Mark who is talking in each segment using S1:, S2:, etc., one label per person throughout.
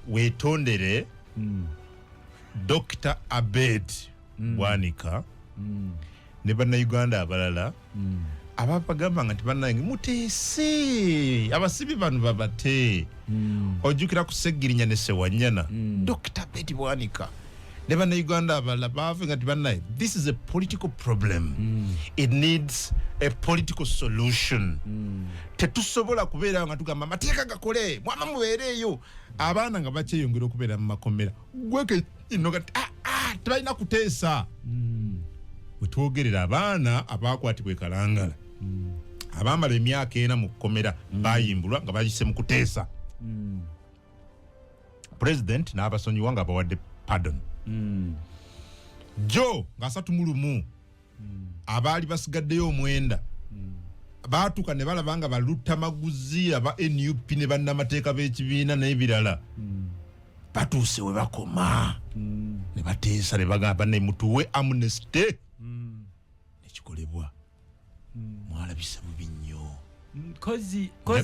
S1: wetondere Dr. Abed Bwanika ne bannayuganda abalala abapagamba nga tibannange muteese abasibi bano babate ojjukira kuseggirinya ne Sewanyana Dr. Abed Bwanika ne bannayuganda abalala baafe nga tibannange this is a political problem it needs a political solution tetusobola kubeera nga tugamba amateeka gakole mwama mubeereeyo abaana nga bakyeyongera okubeera mu makomera gweke inogati tebalina kuteesa wetwogerera abaana abakwatibwa ekalangala abamala emyaka ena mu kkomera bayimbulwa nga bayise mu kuteesa president n'abasonyiwa nga bawadde pardon jo nga 31 abaali basigaddeyo omwenda baatuka ne balaba nga balutta maguzi aba NUP ne bannamateeka b'ekibiina n'ebirala batuuse we bakoma ne bateesa ne bagamba ne mutuwe amnesty nekikolebwa mwalabisa bubi nnyo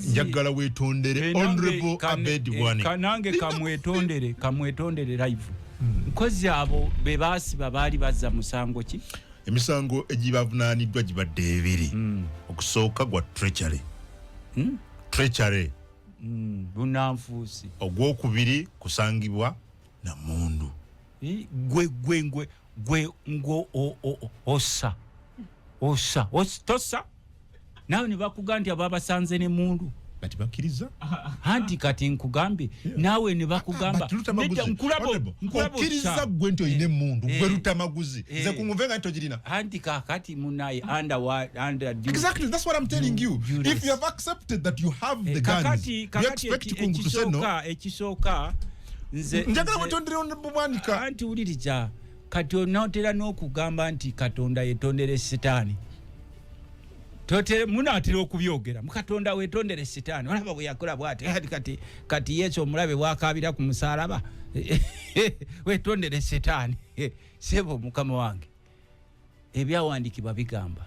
S1: njagala wetondere honorable Abed Bwanika
S2: kanange kamwetondere live nkozi abo be baasiba baali bazza musango ki
S1: emisango egibavunaaniddwa gibadde ebiri okusooka gwa treachery
S2: bunanfuusi
S1: ogwokubiri kusangibwa na mundu
S2: gwe tossa nawe ne bakugamba nti ababasanze ne mundu
S1: kati bakkiriza
S2: anti kati nkugambye nawe ne bakugamba
S1: okkiriza gwe nti oyine mundu gwe lutamaguzi nze kunguve nga nti ogirina
S2: anti kakati munaye under
S1: exactly that's what I'm telling you if you have accepted that you have the guns you expect kungutuseno
S2: ekisooka nze
S1: njagala wetondere Bwanika
S2: anti uliriza kati onotera n'okugamba nti Katonda yetondere sitaani tote munatira okubyogera mukatonda wetondere sitaani olaba bwe yakola bwate kati Yesu omulabe wakabira ku musalaba wetondere sitaani sebo mukama wange ebyawandikibwa bigamba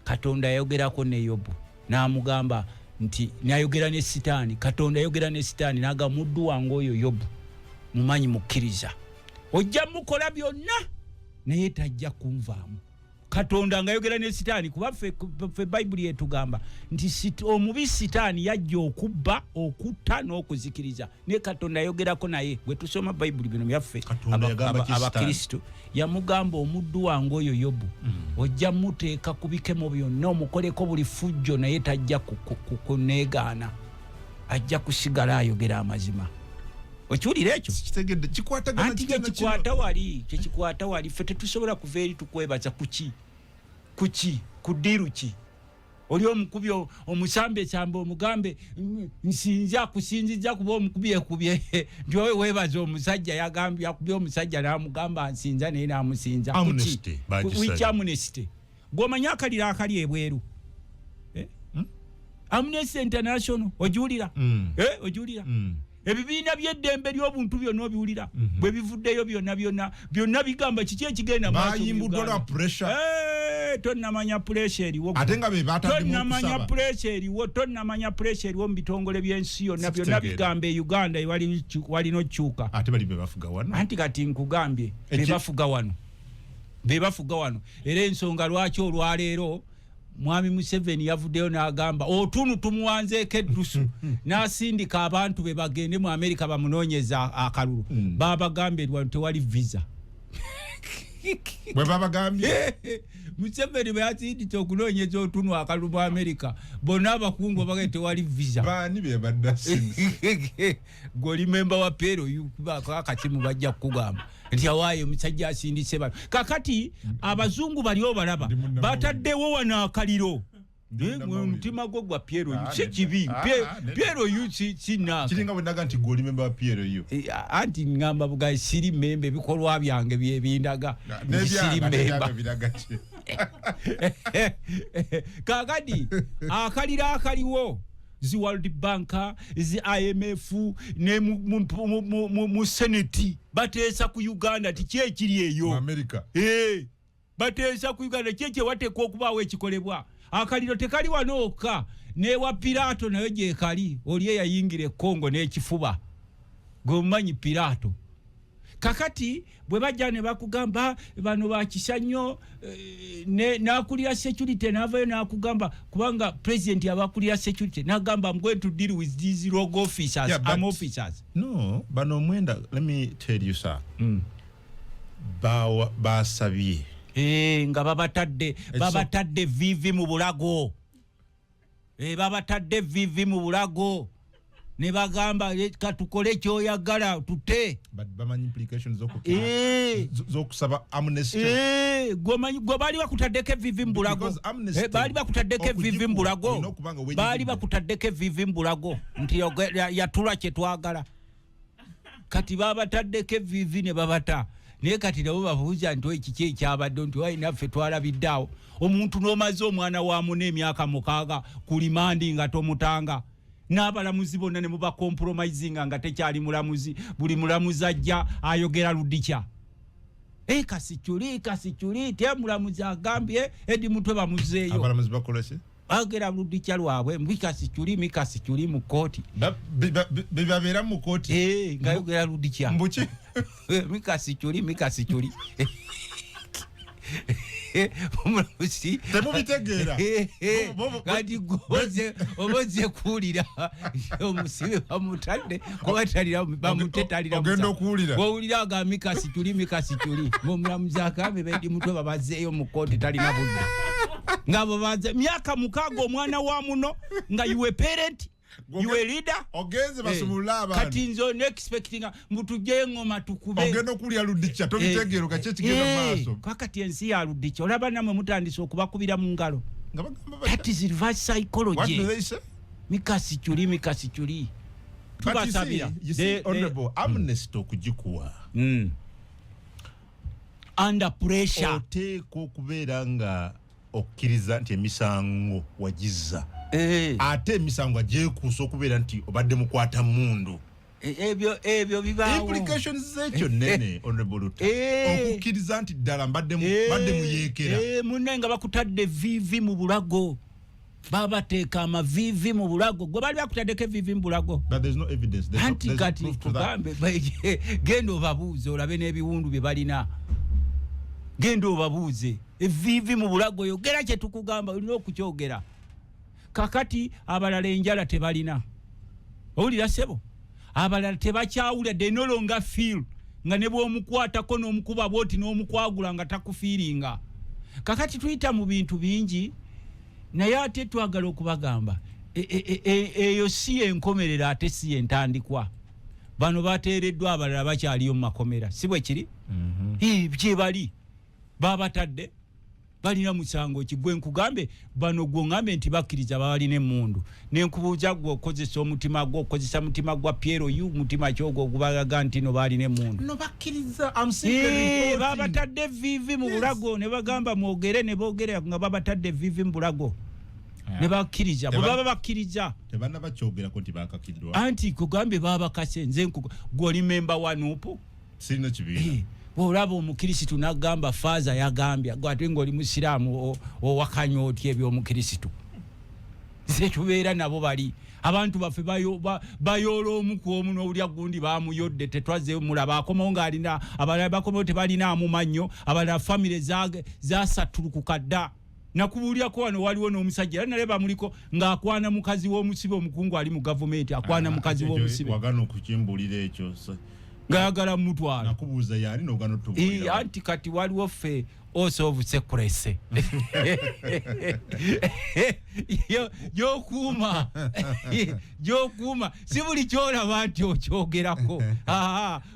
S2: Katonda yayogerako ne Yobu n'amugamba nti nayogera ne sitaani Katonda yayogera ne sitaani naga muddu wange oyo Yobu mumanyi mukkiriza ojja mukola byonna naye tajja kunvaamu Katonda ngayogera ne sitaani kuba fe Bible yetugamba nti omubi sitaani yajja okubba okutta n'okuzikiriza ne Katonda yayogerako naye bwe tusoma Bible bino byaffe abakristo yamugamba omuddu wange oyo Yobu ojja muteeka kubikemo byonna omukoleko buli fujjo naye tajja kuneegaana ajja kusigala ayogera amazima okiwulira ekyo
S1: kitegedde kikwatagana
S2: kikwata wali ffe tetusobola kuva eri tukwebaza kuki kudiru ki oli omukubi omusambe ekyambe omugambe nsinza kusinziza kuba omukubi ekubye nti owe weebaza omusajja yagambye akubye omusajja n'amugamba nsinza naye n'amusinza kuki amnesty gw'omanya akalira akali ebweru Amnesty International ojiwulira ojiwulira ebibiina by'eddembe ly'obuntu byonna obiwulira bwe bivuddeyo byonna bigamba kiki ekigenda
S1: bayimbuddwa lwa pressure
S2: tonnamanya pressure eriwo
S1: ate nga be batadde
S2: tonnamanya pressure eriwo mu bitongole by'ensi yonna byonna bigamba e Uganda walina okyuka
S1: ate bali be bafuga wano
S2: anti kati nkugambye be bafuga wano era ensonga lwaki olwaleero Mwami Museveni yavuddeyo n'agamba otunu tumuwanzeeko eddusu n'asindika abantu be bagende mu Amerika bamunoonyeza akalulu babagambye tewali visa
S1: bwe babagambye
S2: Museveni bwe yasindika okunoonyeza otunu akalulu mu Amerika bonna abakungu bagambye tewali visa
S1: baani be baddasinzi
S2: goli memba wa pero akakimu bajja kukugamba nti awaayo omusajja asindise bano kakati abazungu bali obalaba bataddewo wano akaliro omutima gwo gwa Piero si kibi Piero yu sinaka
S1: kiringa bwe ndaga nti goli memba wa Piero yu
S2: anti ngamba bugaye siri membe bikolwa byange byebindaga siri memba kakati akalira akaliwo zi World Bank zi IMF ne mu Senate bateesa ku Uganda tikyekiri eyo
S1: America
S2: bateesa ku Uganda kyekye wateekwa okubaawo ekikolebwa akaliro tekali wanooka ne wa Pilato nayo gye kali oli eyayingira Kongo n'ekifuba gomanyi Pilato. Kakati bwe bajja ne bakugamba bano bakisanyo nakulira security navayo nakugamba kubanga president yabakulira security nagamba I'm going to deal with these rogue officers.
S1: Yeah,
S2: I'm officers.
S1: No, bano mwenda, let me tell you sir. Basabye.
S2: Nga babatadde vivi mu bulago. Babatadde vivi mu bulago. Ne bagamba katukole kyoyagala tute.
S1: But bamanyi implications zokusaba amnesty.
S2: Gwe bali bakutaddeko vivi mu bulago. Bali bakutaddeko vivi mu bulago. Bali bakutaddeko vivi mu bulago. Nti yatula kye twagala. Kati babataddeko vivi ne babata. Naye kati nabo babuuza nti ekiki ekyabadde nti wainaffe twalabiddeawo omuntu n'omaze omwana waamu n'emyaka 6 ku limandi nga tomutanga n'abalamuzi bonna ne muba compromising nga tekyali mulamuzi buli mulamuzi ajja ayogera ludikya kasikyuli te mulamuzi agambye edi mutwe bamuzeeyo
S1: abalamuzi bakola ki
S2: agera ludikya lwabwe mikasikyuli mu kooti
S1: bibabeera mu kooti
S2: nga yogera ludikya
S1: mbuki
S2: mikasikyuli omulamuzi
S1: temubitegeera
S2: kati oboze kuwulira omusibe bamutadde kubatalira bamutetalira
S1: ogenda okuwulira
S2: wawulira aga mikasikyuli omulamuzi agambe bedi mutwe babazeeyo mu kooti talina budde ngabo baze myaka 6 omwana wa muno nga you a parent you a leader
S1: ogenze basumula abantu
S2: kati nzo expecting mutuje ngoma tukube
S1: ogenda okulya ludikya tobitegeero kache kigenda maaso
S2: kakati ensi ya ludikya olaba namwe mutandise okubakubira mu ngalo that is reverse psychology.
S1: What do they say?
S2: mikasikyuli tubasabira
S1: you see honorable amnesty okujikuwa
S2: under pressure
S1: oteeko okubeera nga okkiriza nti emisango wagiza ate emisango agyekuusa okubeera nti obadde mukwata mundu
S2: ebyo bibaawo
S1: implications zekyo nene honorable Ruta okukkiriza nti ddala mbadde muyeekera
S2: munne nga bakutadde vivi mu bulago babateeka amavivi mu bulago gwe bali bakutaddeko evivi mu bulago
S1: but there's no evidence
S2: anti kati kugambe genda obabuuze olabe n'ebiwundu bye balina genda obabuuze evivi mu bulago yogera kye tukugamba olina okukyogera kakati abalala enjala tebalina owulira sebo abalala tebakyawulira they no longer feel nga ne bw'omukwatako n'omukuba bwoti n'omukwagula nga takufiiringa kakati tuyita mu bintu bingi naye ate twagala okubagamba eyo si enkomerera ate si entandikwa bano bateereddwa abalala bakyaliyo mu makomera si bwe kiri bye bali babatadde balina musango kigwe nkugambe bano gwoŋŋambe nti bakkiriza balina emmundu nenkubuuza gwe okozesa omutima gwo okozesa mutima gwa Piero yu mutima kyogwo ogubalaga nti no balina emmundu
S1: no bakkiriza
S2: babatadde vivi mu bulago ne bagamba mwogere ne boogera nga babatadde vivi mu bulago ne bakkiriza bwe baba bakkiriza
S1: tebanna bakyogerako nti bakakiddwa
S2: anti kugambe babakase nze gwoli memba wa nuupu
S1: sirina kibiina
S2: olaba omukirisitu nagamba faaza yagambye gwate ng'oli musiraamu owakanya otya eby'omukirisitu ze tubeera nabo bali abantu baffe bayoola omu ku omu n'owulya gundi bamuyodde tetwaze mulaba akomawo ng'alina abalala bakomawo tebalinaamu mannyo abalala famire zasatulukuka dda nakubuulyako wano waliwo n'omusajja era nale bamuliko ng'akwana mukazi w'omusibe omukungu ali mu gavumenti akwana mukazi w'omusibe
S1: wagana okukimbuulira ekyo
S2: ngayagala mutwala
S1: nakubuuza yani n'ogana otubulira
S2: anti kati waliwo ffe osovu sekurese gyokuuma si buli kyolaba nti okyogerako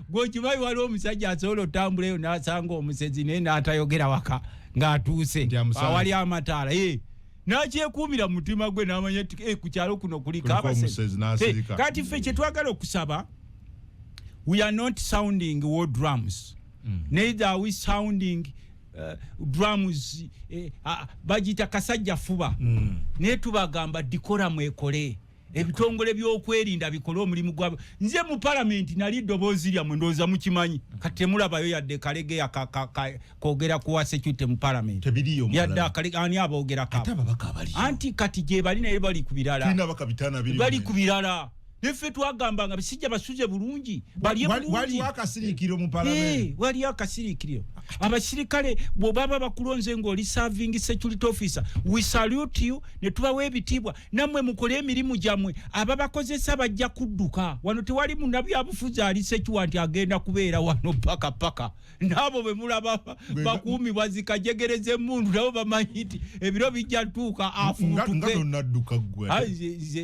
S2: gwokimanyi waliwo omusajja asobola otambuleyo n'asanga omusezi naye n'atayogera waka ng'atuuse awali amataala n'akyekuumira mu mutima gwe n'amanya nti ku kyalo kuno kuliko abasezi kati ffe kye twagala okusaba we are not sounding war drums. Neither are we sounding drums bagita kasajja fuba. Ne tubagamba dikora mwekole. Ebitongole by'okwerinda bikole omulimu gwabo. Nze mu parliament nali ddoboozi lya mwendoza mukimanyi. Kati mulabayo yadde kalege ya kogera kuwa security mu parliament.
S1: Tebiriyo mu
S2: yadde kalege ani aboogera ka.
S1: Ataba bakabali.
S2: Anti kati je bali naye bali kubirala.
S1: Tina bakabitana biri.
S2: Bali kubirala. nefe twagamba nga bisijja basuze bulungi bali bulungi
S1: wali akasirikiro mu parliament
S2: wali akasirikiro abasirikale bobaba bakulonze ngoli serving security officer we salute you ne tubawe ebitibwa namwe mukole emirimu jamwe ababakozesa bajja kudduka wano tewali munabi abufuza ali sekiwa nti agenda kubeera wano paka nabo be mulaba bakumi bazikajegereze mundu nabo bamanyiti ebiro bijja tuka afutuke
S1: ngato nadduka gwe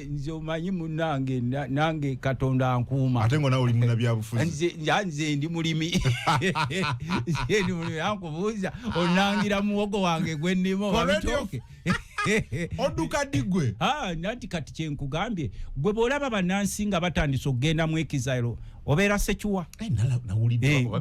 S2: nze omanyi munange nange Katonda ankuuma
S1: atengo nawe oli munabi abufuzi
S2: nze ndi mulimi ndi mulimi ankubuuza onangira muwogo wange gwe ndimo wabitoke
S1: oduka digwe
S2: nanti kati kyenkugambye gwe bolaba bannansi nga batandise okugenda mu ekizairo obeera sekiwa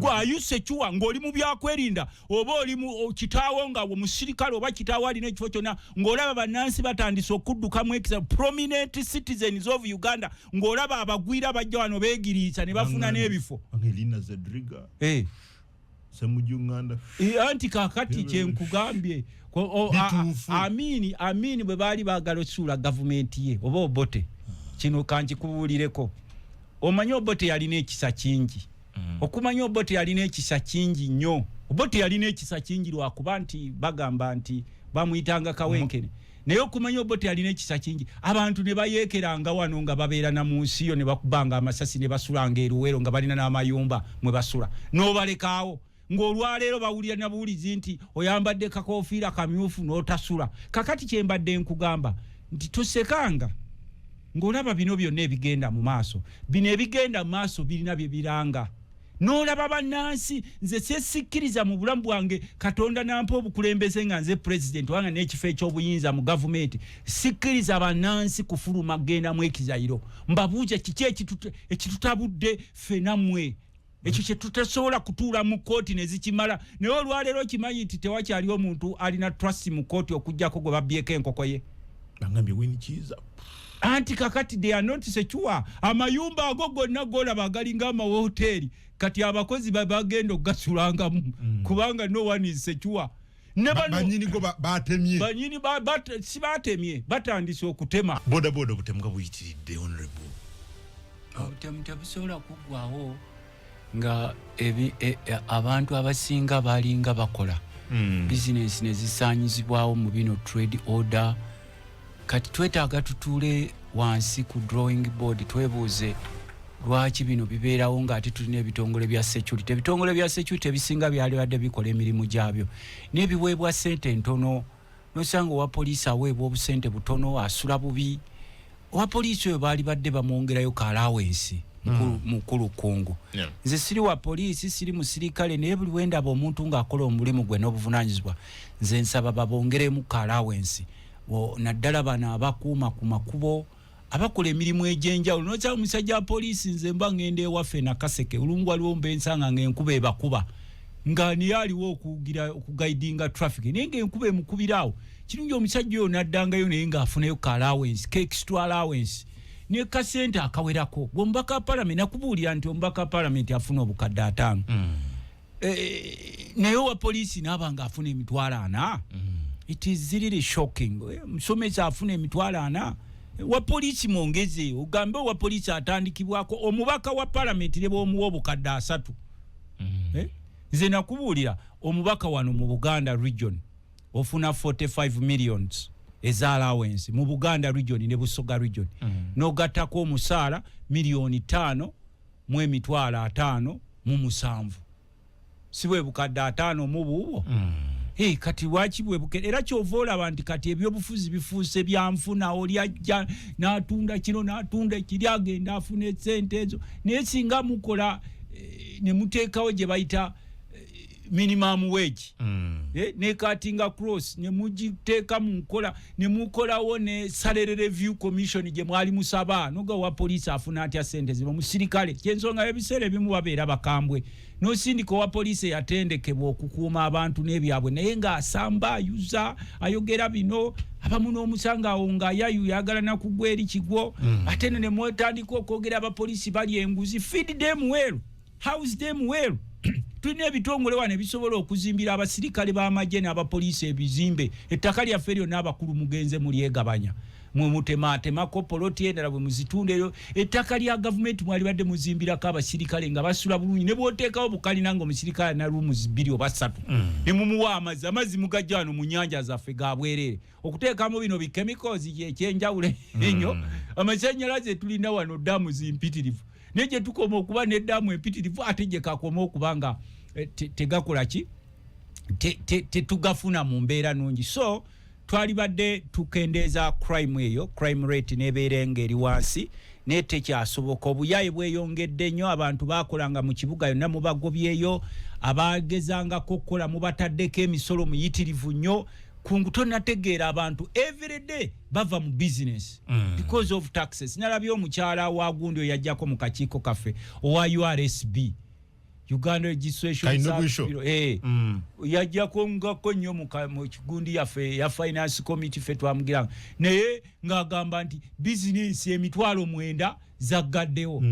S2: gwe ayu sekiwa ng'oli mu byakwerinda oba oli mu kitaawo nga omusirikale oba kitaawo alina ekifo kyonna ng'olaba bannansi batandise okudduka mu ekizairo prominent citizens of Uganda ng'olaba abagwira bajja wano beegiriisa ne bafuna n'ebifo
S1: Angelina Zedriga semujunganda
S2: anti kakati kyenkugambye amini bwe baali baagala osuula gavumenti ye oba Obote kino kankikubuulireko omanyi Obote yalina ekisa kingi okumanya Obote yalina ekisa kingi nnyo Obote yalina ekisa kingi lwakuba nti bagamba nti bamuyitanga kawenkene naye okumanya Obote yalina ekisa kingi abantu ne bayeekeranga wano nga babeera na mu nsi yo ne bakubanga amasasi ne basulanga eruwero nga balina n'amayumba mwe basula n'obalekaawo ng'olwaleero bawulira na buwulizi nti oyambadde kakofiira kamyufu n'otasula kakati kyembadde nkugamba nti tosekanga ng'olaba bino byonna ebigenda mu maaso bino ebigenda mu maaso birina bye biranga n'olaba bannansi nze sesikkiriza mu bulamu bwange Katonda nampa obukulembeze nga nze president wanga n'ekifo eky'obuyinza mu gavumenti sikkiriza bannansi kufuluma genda mu ekizairo mbabuuza kiki ekitutabudde ffena mmwe ekyo kye tutasobola kutuula mu kooti ne zikimala naye olwaleero kimanyi nti tewakyali omuntu alina trust mu kooti okujjako gwe babyeko enkoko ye
S1: bangambye winikiza
S2: anti kakati they are not secure amayumba ago gonna golaba agalinga amahoteri kati abakozi bagenda okugasulangamu kubanga no one is secure
S1: banyini go batemye
S2: banyini si batemye batandise okutema
S1: boda butemuka buyitiridde honorable
S2: obutemu tebusobola kuggwawo nga abantu abasinga balinga bakola business nezisaanyizibwawo mu bino trade order kati twetaaga tutuule wansi ku drawing board twebuuze lwaki bino bibeerawo ng'ate tulina ebitongole bya security ebisinga byalibadde bikola emirimu gyabyo n'ebiweebwa ssente ntono nosanga owa poliisi aweebwa obusente butono asula bubi owa poliisi oyo baali badde bamwongerayo ka allowance mukulu kungu nze siri wa poliisi siri musirikale naye buli wendaba omuntu ng'akola omulimu gwe n'obuvunaanyizibwa nze nsaba babongeremu ka allowance naddala bano abakuuma ku makubo abakola emirimu egy'enjawulo nokyala omusajja wa poliisi nze mba ngenda ewaffe nakaseke olumu waliwo mbensanga ng'enkuba ebakuba nga niye aliwo okugaidinga traffic naye ng'enkuba emukubiraawo kirungi omusajja oyo naddangayo naye ng'afunayo ka allowance extra allowance ne kasente akawerako omubaka wa parliament nakubuulira nti omubaka wa parliament afuna obukadde 5 naye owa poliisi naaba ng'afuna emitwalo 4 it is really shocking musomesa afuna emitwalo 4 wa poliisi mwongeze ogambe owa poliisi atandikibwako omubaka wa parliament ne b'omuwa obukadde 3 nze nakubuulira omubaka wano mu Buganda region ofuna 45 millions eza allowance mu Buganda region ne Busoga region n'ogattako omusaala $5 mu emitwalo 5 mu 7 si bwe bukadde 5 mu buubo kati waki bwe buke era kyova olaba nti kati ebyobufuzi bifuuse byanfuna oli ajja n'atunda kino n'atunda ekiri agenda afuna ssente ezo naye singa mukola ne muteekawo gye bayita minimum wage ne cutting cross ne mugiteeka mu nkola ne mukolawo ne salary review commission gye mwali musaba noga wa poliisi afuna atya ssente zino musirikale kyensonga ebiseera ebimu babeera bakambwe n'osindika owa poliisi yatendekebwa okukuuma abantu n'ebyabwe naye ng'asamba ayuza ayogera bino abamu n'omusanga awo ng'ayayu yagala nakugwa eri kigwo ate ne mwetandika okwogera abapoliisi bali enguzi feed them well house them well tulina ebitongole wano ebisobola okuzimbira abasirikale b'amagye n'abapoliisi ebizimbe ettaka lyaffe lyonna abakulu mugenze mulyegabanya mwe mutematemako poloti endala bwe muzitunda ettaka lya gavumenti mwali badde muzimbirako abasirikale nga basula bulungi ne bwoteekawo bukalina nga omusirikale na rooms 2 oba 3 ne mumuwa amazzi mugajja wano mu nnyanja zaffe ga bwerere okuteekamu bino bichemicals ekyenjawulo ennyo amasannyalaze tulina wano ddamu zimpitirivu naye gye tukoma okuba n'eddamu empitirivu ate gye kakoma okuba nga tegakola ki tetugafuna mu mbeera nungi so twali badde tukendeeza crime rate n'ebeera ng'eri wansi naye tekyasoboka obuyaye bweyongedde nnyo abantu baakolanga mu kibuga yonna mubagobyeyo abaagezangako okukola mubataddeko emisolo muyitirivu nnyo kungu tonategeera abantu every day bava mu business because of taxes nalabye omukyala wa gundi oyo yajjako mu kakiiko kaffe owa URSB Uganda Registration Service yajjako ngako nnyo mu kigundi yaffe ya finance committee fe twamugiranga naye ng'agamba nti business emitwalo 9 zaggaddewo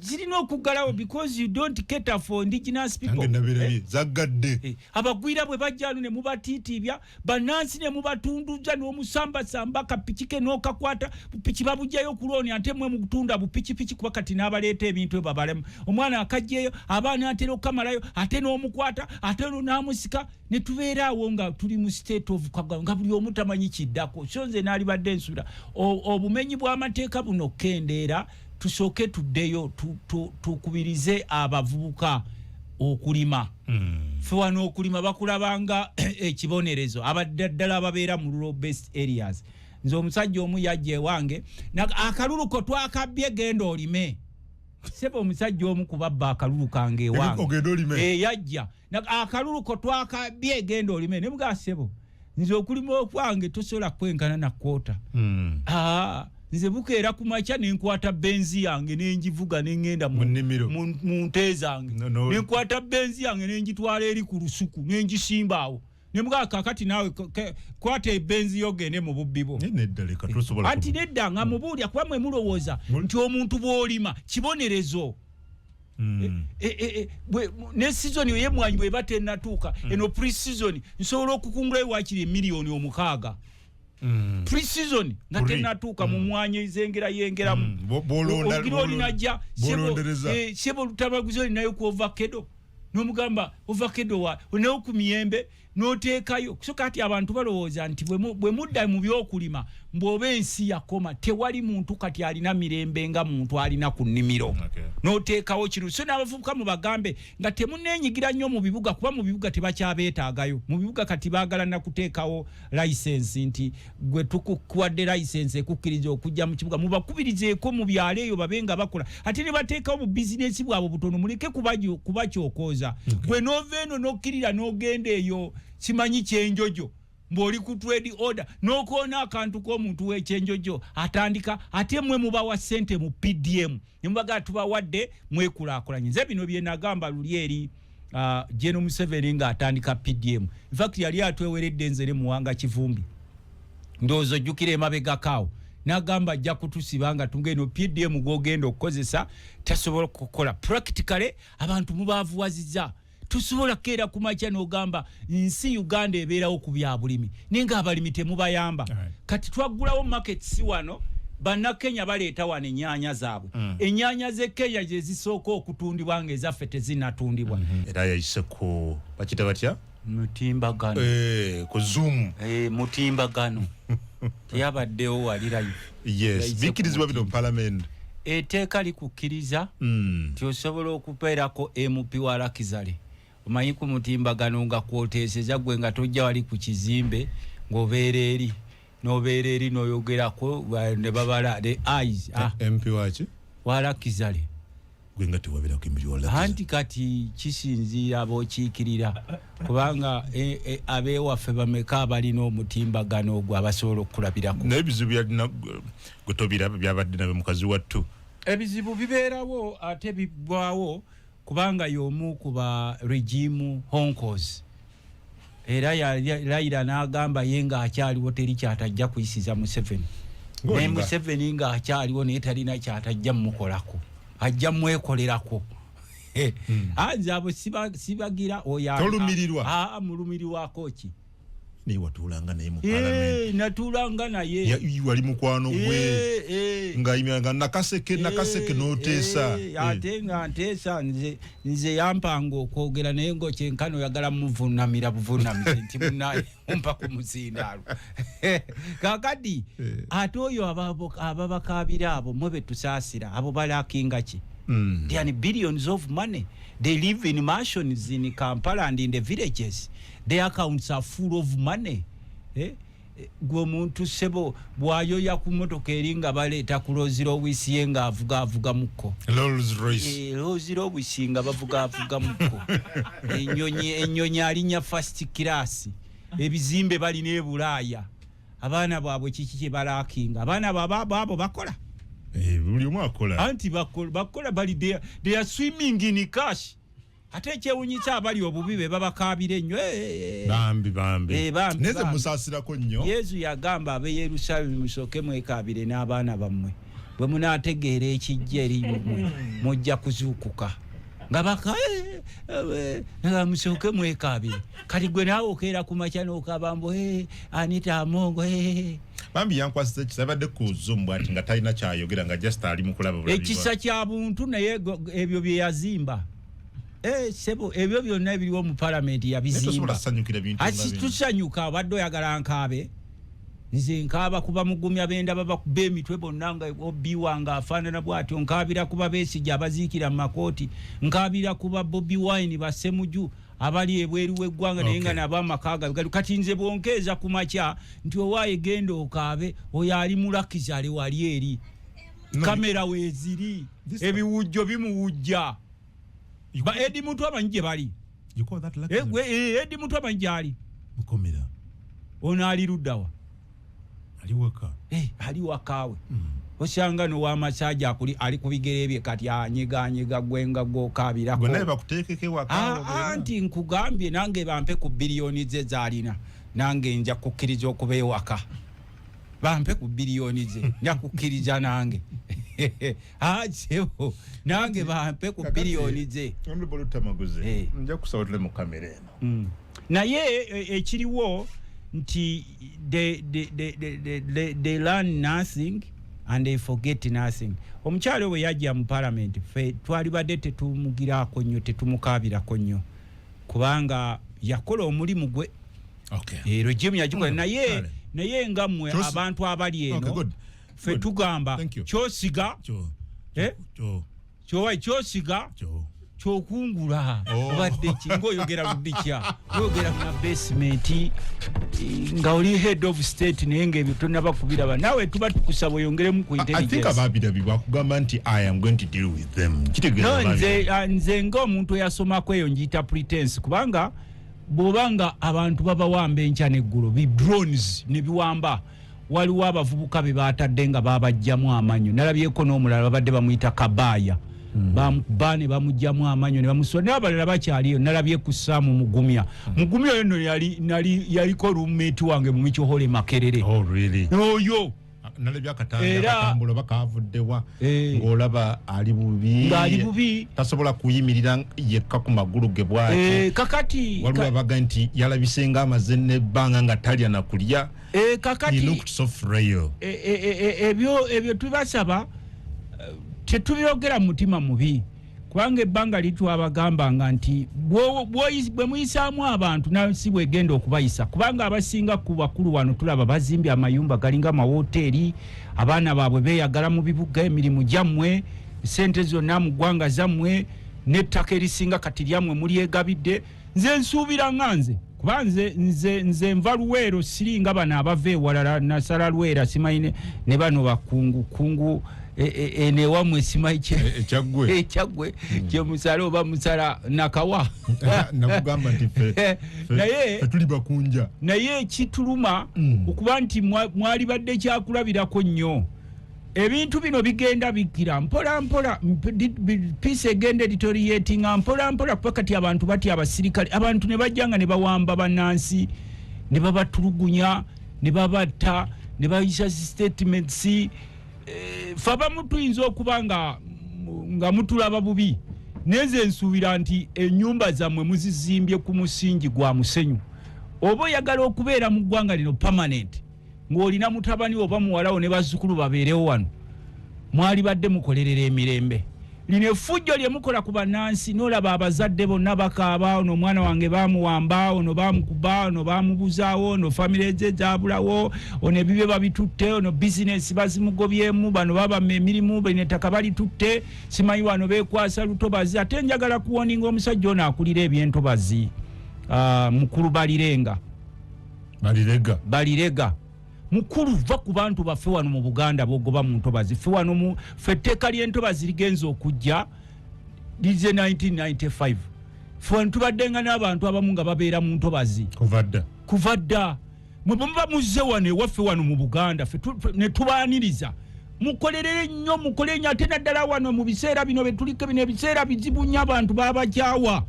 S2: zirina okuggalawo because you don't cater for indigenous people
S1: zaggadde
S2: abagwira bwe bajjano ne mubatiitibya bannansi ne mubatunduza n'omusambasamba kapikike n'okakwata bupiki babujjayo ku looni ate mwe mu kutunda bupikipiki kuba kati n'abaleeta ebintu ebabalemu omwana akajjeeyo abaana atera okukamalayo ate n'omukwata ate n'amusika ne tubeeraawo nga tuli mu state of kagalo nga buli omu tamanyi kiddako so nze naali badde ensula obumenyi bw'amateeka buno kendeera tusooke tuddeyo tukubirize abavubuka okulima fe wano okulima bakulabanga ekibonerezo abaddala ababeera mu rural based areas nze omusajja omu yajja ewange akalulu ko twakabbye genda olime sebo omusajja omu kubabba akalulu kange ewange yajja akalulu ko twakabbye genda olime ne mga sebo nze okulima okwange tosobola kwenkana na kwota nze bukeera ku makya nenkwata benzi yange nenjivuga nengenda mu nte zange nenkwata benzi yange nenjitwala eri ku lusuku nenjisimbaawo nemuga kakati nawe kwata ebenzi yogende mu bubbibo anti nedda nga mubuulya kuba mwe mulowooza nti omuntu bw'olima kibonerezo ne season ye mwanyi bwe batennatuuka eno pre-season nsobola okukungulayo wakiri miliyoni 6 pre-season nga tennatuuka mu mwanyi ezengera yengeramu olugiro linajja sebo lutabaguzi olinayo ku ovacado n'omugamba ovacado wa onayo ku miyembe n'oteekayo kusooka ati abantu balowooza nti bwe mudda mu byokulima mbw'oba ensi yakoma tewali muntu kati alina mirembe nga muntu alina ku nnimiro n'oteekawo kino so n'abavubuka mu bagambe nga temuneenyigira nnyo mu bibuga kuba mu bibuga tebakyabeetaagayo mu bibuga kati baagala na kuteekawo license nti gwe tukuwadde license ekukkiriza okujja mu kibuga mubakubirizeeko mu byalo eyo babe nga bakola ate ne bateekawo mu bizinesi bwabwe butono muleke kubakyokooza gwe n'ova eno n'okkirira n'ogenda eyo kimanyi kyenjojo mboli ku trade order nokoona akantu k'omuntu w'ekyenjojo atandika ate mwe mubawa sente mu PDM nembaga tubawadde mwekulaakulanye nze bino bye nagamba luli eri General Museveni nga atandika PDM in fact yali atweweredde nzere muwanga kivumbi ndozo jukire emabega kawo nagamba ajja kutusibanga tungeno PDM gogenda okukozesa tasobola kukola practically abantu mubaavuwazizza tusobola keera ku makya n'ogamba nsi Uganda ebeerawo ku bya bulimi nenga abalimi temubayamba kati twaggulawo markets wano bannakenya baleeta wano ennyaanya zaabwe ennyaanya z'e Kenya gye zisooka okutundibwa ng'ezaffe tezinnatundibwa
S1: era yayise ku bakita batya
S2: mutimbagano
S1: ku Zoom
S2: mutimbagano teyabaddewo wali live
S1: yes bikirizibwa bino parliament
S2: etteeka likukkiriza nti osobola okupeerako MP wa Lakizale omanyi ku mutimbagano nga kwoteeseza gwe nga tojja wali ku kizimbe ng'obeera eri n'obeera eri n'oyogerako ne babala the eyes
S1: MP waki
S2: wa Lakizale
S1: gwe nga tewabeerako MP wa Lakizale
S2: anti kati kisinziira ab'okiikirira kubanga abeewaffe bameka abalina omutimbagano ogwo abasobola okukulabirako
S1: naye ebizibu byalina gwe tobiraba byabadde nabe mukazi wattu
S2: ebizibu bibeerawo ate biggwawo kubanga y'omu ku ba regime honkos era Raila n'agamba ye nga akyaliwo teri kyatajja kuyisiza Museveni naye Museveni nga akyaliwo naye talina kyatajja mmukolako ajja mwekolerako nze abo sibagira oyo
S1: tolumirirwa
S2: mulumirirwako ki
S1: ne watulanga naye mu parliament
S2: natulanga naye
S1: wali mukwano gwe ngayimanga nakaseke notesa
S2: ate nga ntesa nze yampanga okwogera naye ngo kyenkano yagala muvunamira buvunamize nti munaye umpa ku muzindalo kakadi ate oyo ababakabira abo mwe tusaasira abo balakinga ki they are billions of money. They live in mansions in Kampala and in the villages. Their accounts are full of money. Gwe muntu sebo bwayo ya kumotoka eringa baleta ku loziro wisiyenga avuga muko.
S1: Rolls Royce.
S2: Loziro wisinga bavuga muko. Enyonyi alinya first class. Ebizimbe bali ne Bulaya. Abana bwabwe kiki balakinga. Abana babo bakola.
S1: Buli mwakola.
S2: Anti bakola bali they are swimming in cash. Ate kyewunyisa abali obubibe babakabire nnyo
S1: bambi neze musasirako nnyo.
S2: Yesu yagamba abe Yerusalemu musoke mwekabire n'abaana bammwe bwe munaategeera ekijja eri mmwe mujja kuzuukuka nga musoke mwekabire kati gwe naawe okeera ku makya n'okabambo Anita Amongo
S1: bambi yankwasisa ekisabadde ku Zoom bwati nga talina kyayogera nga just ali mu kulaba bulabi
S2: ekisa kya buntu naye ebyo bye yazimba sebo ebyo byonna ebiriwo mu parliament yabizimba tusanyuka abadde oyagala nkaabe nze nkaaba kuba mugumya benda baba kuba emitwe bonna nga Bobi Wine afaanana bw'atyo nkaabira kuba Besigye abaziikira mu makooti nkaabira kuba Bobi Wine basemuju abali ebweru w'eggwanga naye nga n'ab'amakaaga kati nze bwonkeeza ku makya nti owaaye genda okaabe oyo ali mulakizale wali eri kamera weeziri ebiwujjo bimuwujja Edi Muntu amanyi gye bali Edi Muntu amanyi gyali
S1: mukomera
S2: ono ali luddawa ali wakaawe osanga n'ow'amasajja ali ku bigere bye kati anyeganyega gwenga gw'okaabirako
S1: naye bakuteekeko ewakaawe
S2: anti nkugambye nange bampe ku biliyoni ze zaalina nange nja kukkiriza okuba ewaka bampe ku biliyoni ze nja kukkiriza nange sebo nange bampe ku biliyoni ze
S1: nja kusaba tule mu kamera eno
S2: naye ekiriwo nti they learn nothing and they forget nothing. Omukyalo we yajja mu parliament fe twali badde tetumugirako nnyo tetumukaabirako nnyo kubanga yakola omulimu gwe regime yagikola naye nga mmwe abantu abali eno fe tugamba kyosiga kyosiga kyokungula obadde kingoyogera budikya oyogera na basement nga oli head of state naye ng'ebyo tonabakubiraba nawe tuba tukusaba oyongeremu ku intelligence.
S1: I think ababirabibwa kugamba nti I am going to deal with them.
S2: Nze ng'omuntu eyasomako eyo njiyita pretense kubanga bw'obanga abantu babawamba enkya n'eggulu bi drones ne biwamba waliwo abavubuka be baatadde nga babajjamu amanyo nalabyeko n'omulala babadde bamuyita Kabaaya bane bamujjamu amanyo ne bamusona n'abalala bakyaliyo nalabye ku Saamu Mugumya oyo nno yaliko roommate wange mu Michohole Makerere. Oyo
S1: nalabye akatambulo bakavuddewa ng'olaba ali bubi tasobola kuyimirira yekka ku magulu ge bwaki
S2: kakati
S1: waliwo abaga nti yalabisenga amaze n'ebbanga nga talya na kulya
S2: kakati ebyo tubasaba tetubyogera mutima mubi kubanga ebbanga litwabagambanga nti bwe muyisaamu abantu nasi bwegenda okubayisa kubanga abasinga ku bakulu wano tulaba bazimbye amayumba galinga amawoteeri abaana baabwe beeyagala mu bibuga emirimu gyammwe sente zonna mu ggwanga zammwe n'ettaka erisinga kati lyammwe mulyegabidde nze nsuubira nga kuba nze nva Luweero siringa bano abava ewalala nasala Lwera simanyi ne bano bakungu ene wamwe simanyi ekyagwe kyemusala oba musala nakawa
S1: nakugamba nti naye tuli bakunja
S2: naye ekituluma okuba nti mwali badde kyakulabirako nnyo ebintu bino bigenda bikira mpola peace egenda deteriorating mpola kuba kati abantu bati abasirikale abantu ne bajjanga ne bawamba bannansi ne babatulugunya ne babatta ne bayisa statements faba mutuyinza okuba nga mutulaba bubi neze nsuubira nti ennyumba zammwe muzizimbye ku musingi gwa musenyu oba oyagala okubeera mu ggwanga lino permanent ng'olina mutabani oba muwalawo ne bazzukulu babeerewo wano mwali badde mukolerera emirembe lino effujjo lye mukola ku bannansi n'olaba abazadde bonna bakaaba ono omwana wange baamuwamba ono baamukuba ono baamubuzaawo ono famire ze zaabulawo ono ebibe babitutte ono bizinesi bazimugobyemu bano babamma emirimu benettaka balitutte simanyi wano beekwasa lutobazi ate njagala kuwoninga omusajja ono akulira ebyentobazi mukulu balirega mukulu va ku bantu baffe wano mu Buganda bogoba mu ntobazi ffe wano ffe etteeka ly'entobazi ligenza okujja lize 1995 ffe wano tubaddenga n'abantu abamu nga babeera mu ntobazi kuva dda mwe muba muzze wano ewaffe wano mu Buganda ffe ne tubaaniriza mukolerere nnyo mukole nnyo ate naddala wano mu biseera bino betuliko bino ebiseera bizibu nnyo abantu babakyawa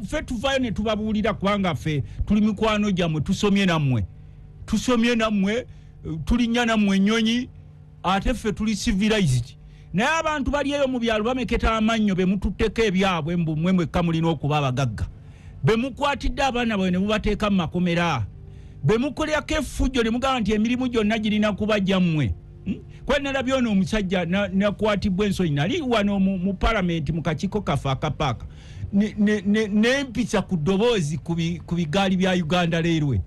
S2: ffe tuvaayo ne tubabuulira kubanga ffe tuli mikwano gyammwe tusomye nammwe tulinnya nammwe ennyonyi ate ffe tuli civilized naye abantu bali eyo mu byalo bameketa amannyo be mututteko ebyabwe mmwe mwekka mulina okuba abagagga be mukwatidde abaana bwe ne mubateeka mu makomera be mukolerako effujjo ne mugamba nti emirimu gyonna girina kuba gyammwe kwe nalabye ono omusajja nakwatibwa ensonyi nali wano mu palamenti mu kakiiko kaffe akapaaka nempisa ku ddoboozi ku bigaali bya Uganda Railway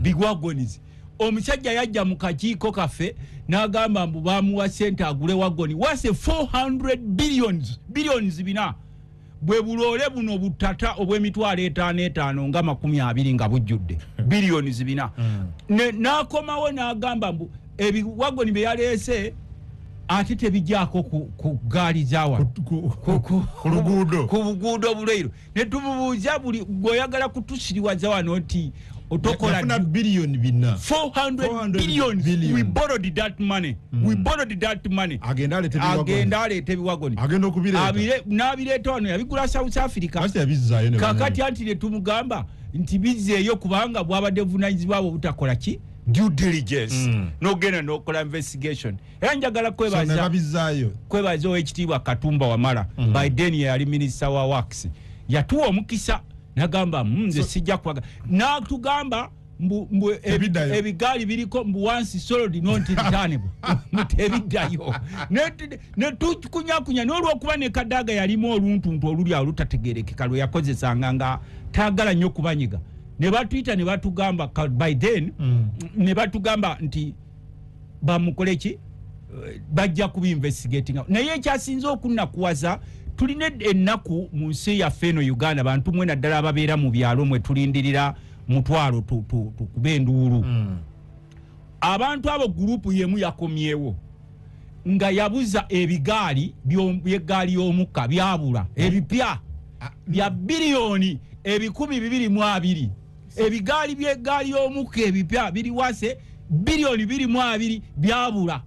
S2: bigwagonizi omusajja yajja mu kakiiko kaffe n'agamba mbu baamuwa ssente agule wagoni wase 400 billions bina bwe buloole buno butata obw'emitwalo 55 nga 20 nga bujjudde billions bina n'akomawo n'agamba mbu ebiwagoni bye yaleese ate tebijjaako ku gaali zawa ku buguudo buleiro ne tumubuuza buli gweoyagala kutusiriwaza wano nti otokola
S1: billion bina
S2: 400 billions we borrowed that money agenda aleeta ebiwagoni n'abireeta wano yabigula South Africa kakati anti ne tumugamba nti bizzeeyo kubanga bwabadde buvunaanyizibwa abo butakola ki due diligence nogenda nokola investigation era njagala kwebaza owekitiibwa Katumba Wamala Biden yali minister wa works yatuwa omukisa nagamba nze sijja kwaga natugamba mbu ebigaali biriko mbu once sold not returnable mutebiddayo ne tukunyakunya n'olwokuba ne Kadaga yalimu oluntuntu oluli olutategerekeka lwe yakozesanga nga taagala nnyo kubanyiga ne batuyita ne batugamba Biden ne batugamba nti bamukole ki bajja kubinvestigating naye ekyasinze okunnakuwaza tulina ennaku mu nsi yaffe eno Uganda bantu mwe naddala ababeera mu byalo mwe tulindirira mutwalo tukuba enduulu abantu abo gurupu yemu yakomyewo nga yabuza ebigaali by'eggaali y'omukka byabula ebipya bya biliyoni 220 ebigaali by'eggaali y'omukka ebipya biri wase biliyoni 22 byabula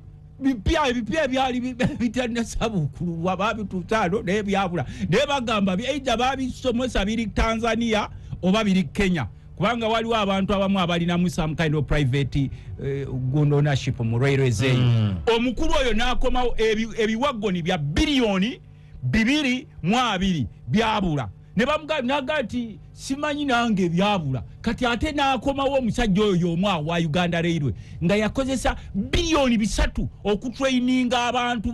S2: ebipya ebyali bitannasabukulwa babitutano naye byabula naye bagamba either babisomesa biri Tanzania oba biri Kenya kubanga waliwo abantu abamu abalinamu some kind of private good ownership mu railways eyo omukulu oyo n'akomawo ebiwagoni bya biliyoni 220 byabula ne bamugamba nti simanyi nange byabula kati ate n'akomawo omusajja oyo omu wa Uganda Railway nga yakozesa biliyoni 3 okutraininga abantu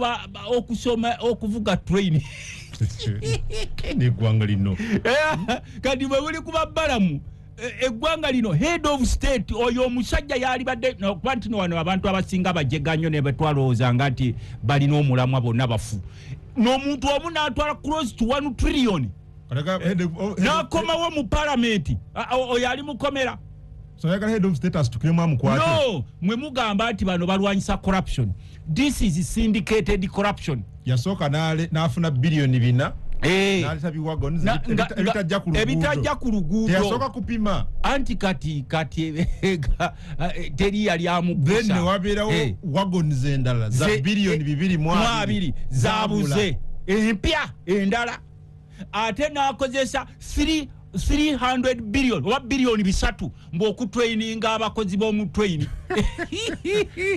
S2: okusoma okuvuga train
S1: n'eggwanga lino
S2: kati bwe buli kuba balamu eggwanga lino head of state oyo omusajja yali badde kuba nti wano abantu abasinga bajjeganyo ne betwalowoozanga nti balina omulamwa bonna bafu n'omuntu omu n'atwala close to 1 trillion n'akomawo mu palamenti oyo ali mukomera
S1: so yagala head of status tukiremu amukwate
S2: no mwe mugamba nti bano balwanyisa corruption this is syndicated corruption
S1: yasooka n'afuna biliyoni 4 n'aleta biwagons
S2: ebitajja ku luguudo
S1: yasooka kupima
S2: anti kati teri yali amugusa
S1: then newabeerawo wagons endala za biliyoni 220
S2: zabuze empya endala ate n'akozesa 300 billion oba biliyoni 3 mb'okutraininga abakozi b'omu train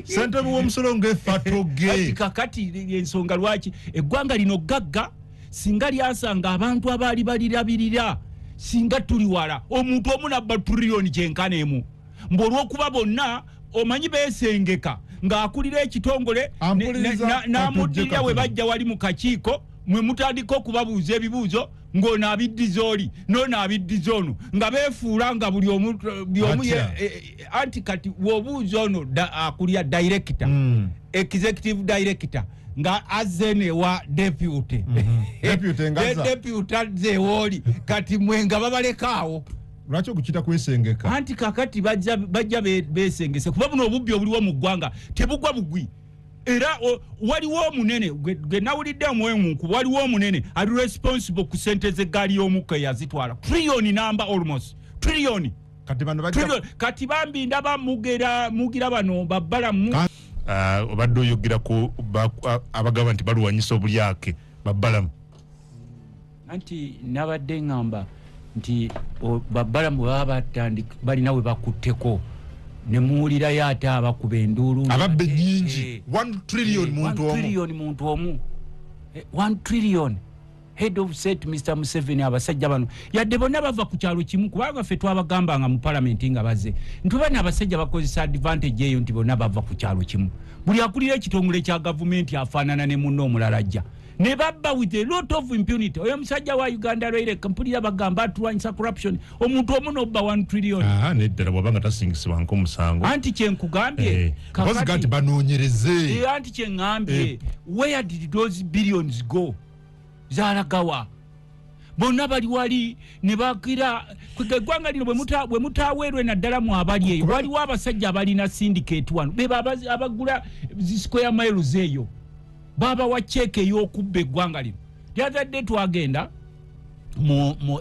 S1: ssentebe w'omusolo ng'effatoge
S2: kakati ensonga lwaki eggwanga lino gagga singa lyasanga abantu abaali balirabirira singa tuli wala omuntu omu nabba trillion kyenkana emu olw'okuba bonna omanyi beesengeka ng'akulira ekitongole n'amuddirira we bajja wali mu kakiiko mwe mutandika okubabuuza ebibuuzo ng'ono abiddiza oli n'ono abiddiza ono nga beefuula nga buli omu anti kati w'obuuza ono akulira director executive director nga azene wa deputy deputy azeewoli kati mwe nga babalekaawo
S1: lwaki okukita kwesengeka
S2: anti kakati bajja beesengese kuba buno obubbi obuliwo mu ggwanga tebugwa bugwi era waliwo omunene gwe nawulidde omwenku waliwo omunene ali responsible ku sente z'eggaali y'omukka yazitwala trillion number almost trillion kati bambi ndaba mugira bano babbalamu
S1: obadde oyogera ku abagamba nti baluwanyisa obulyake babbalamu
S2: anti nabadde ngamba nti babbalamu baba balina we bakutteko ne muwulirayo ate abakuba enduulu
S1: ababbe nnyingi 1 trillion
S2: muntu omu 1 trillion head of state Mr. Museveni abasajja bano yadde bonna bava ku kyalo kimu kubanga ffe twabagambanga mu palamenti nga baze ntubana abasajja bakozesa advantage eyo nti bonna bava ku kyalo kimu buli akulira ekitongole kya gavumenti afaanana ne munno omulala ajja ne babba with a lot of impunity oyo musajja wa Uganda Rail Company bagamba atulwanyisa corruption omuntu omu n'obba 1 trillion
S1: neddala bwabanga tasingisibwanko musango
S2: anti kyenkugambye
S1: kakati banoonyereze
S2: anti kyeŋŋambye where did those billions go zalagawa bonna bali wali ne bakira eggwanga lino bwe mutaaweerwe naddala mu abali eyo waliwo abasajja abalina syndicate wano beba abagula zi square miles eyo baba wa check ey'okubba eggwanga lino the other day twagenda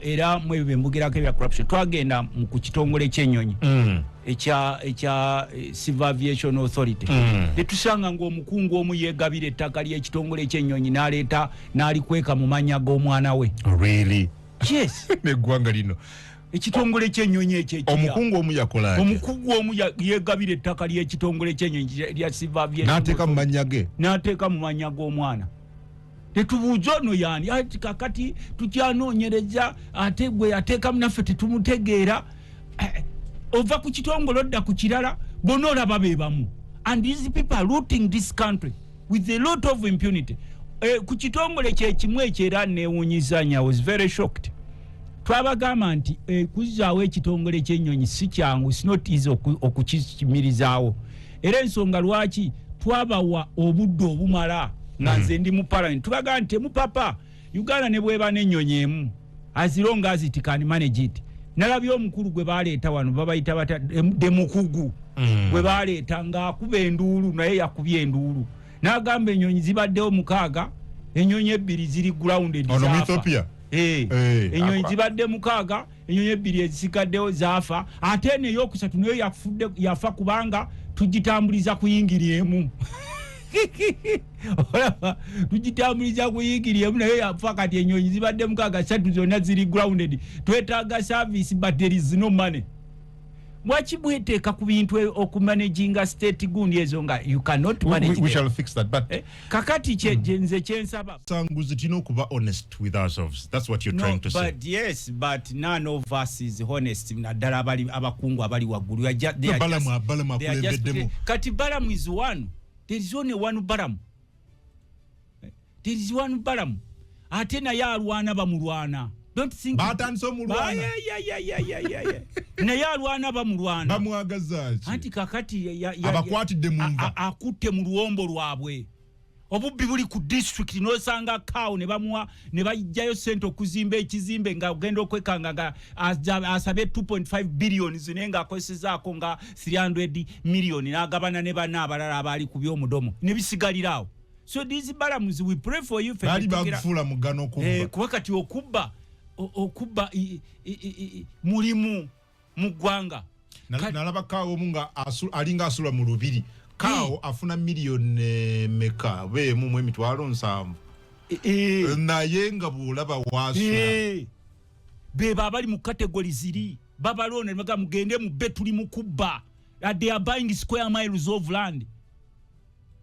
S2: era mwebyo bembugirako ebya corruption twagenda ku kitongole ky'ennyonyi ekya Civil Aviation Authority netusanga ng'omukungu omu yeegabira ettaka ly'ekitongole ky'ennyonyi n'aleeta n'alikweka mu mannya g'omwana we
S1: really
S2: yes
S1: n'eggwanga lino
S2: ekitongole ky'ennyonyi ekyo
S1: omukungu omu yakola
S2: omukungu omu yeegabira ettaka ly'ekitongole ky'ennyonyi lya Civil Aviation
S1: n'ateeka mu mannya ge
S2: n'ateeka mu mannya g'omwana tetubuuza ono yani ati kakati tukyanoonyereza ate gwe yateekamu naffe tetumutegeera ova ku kitongole odda ku kirala bonna olaba be bamu and these people are looting this country with a lot of impunity ku kitongole kyekimu ekyo era neewunyizanya I was very shocked twabagamba nti kuzzaawo ekitongole ky'ennyonyi si kyangu it's not easy okukimirizaawo era ensonga lwaki twabawa obudde obumala nga nze ndi mu parliament tubagaa nti temupapa Uganda ne bweba n'ennyonyi emu as long as it can manage it nalabye omukulu gwe baleeta wano babayita bata demukugu gwe baleeta ng'akuba enduulu naye yakubye enduulu n'agamba ennyonyi zibaddewo 6 ennyonyi 2 ziri grounded
S1: zaafa
S2: ennyonyi zibadde 6 ennyonyi 2 ezisigaddewo zaafa ate n'eyokusatu nayo yafa kubanga tugitambuliza kuyingira emu tugitambuliza kuyingira emu nayo yafa kati ennyonyi zibadde 6 3 zonna ziri grounded twetaaga service but there is no money Mwachi bweteeka ku bintu okumanaginga state gundi ezo nga you cannot manage
S1: we shall fix that but
S2: kakati nze kyensaba
S1: sanguzi tino kuba honest with ourselves that's what you're trying to say
S2: but yes but none of us is honest naddala abakungu abali waggulu
S1: balamu akulembeddemu
S2: kati balamu is one there is only one balamu there is one balamu ate naye alwana bamulwana don't think
S1: batandise omulwana
S2: naye alwana bamulwana
S1: bamwagazaaki
S2: anti kakati
S1: abakwatidde mu nva
S2: akutte mu luwombo lwabwe obubbi buli ku district n'osanga kawo ne bamuwa ne bajjayo sente okuzimba ekizimbe nga ogenda okwekanga nga asabe 2.5 billion naye ng'akozesezaako nga 300 million n'agabana ne banna abalala abaali ku by'omudomo ne bisigalirawo so these balamuzi we pray for you
S1: bali bakufuula mugano okubba
S2: kuba kati okubba mulimu mu ggwanga
S1: nalaba kawo omu nga alinga asula mu lubiri kawo afuna miliyoni meka beemu mu 7,000 naye nga bwolaba waasula
S2: beba abali mu kategori ziri babalonda ne baga mugende mubbe tuli mu kubba they are buying square miles of land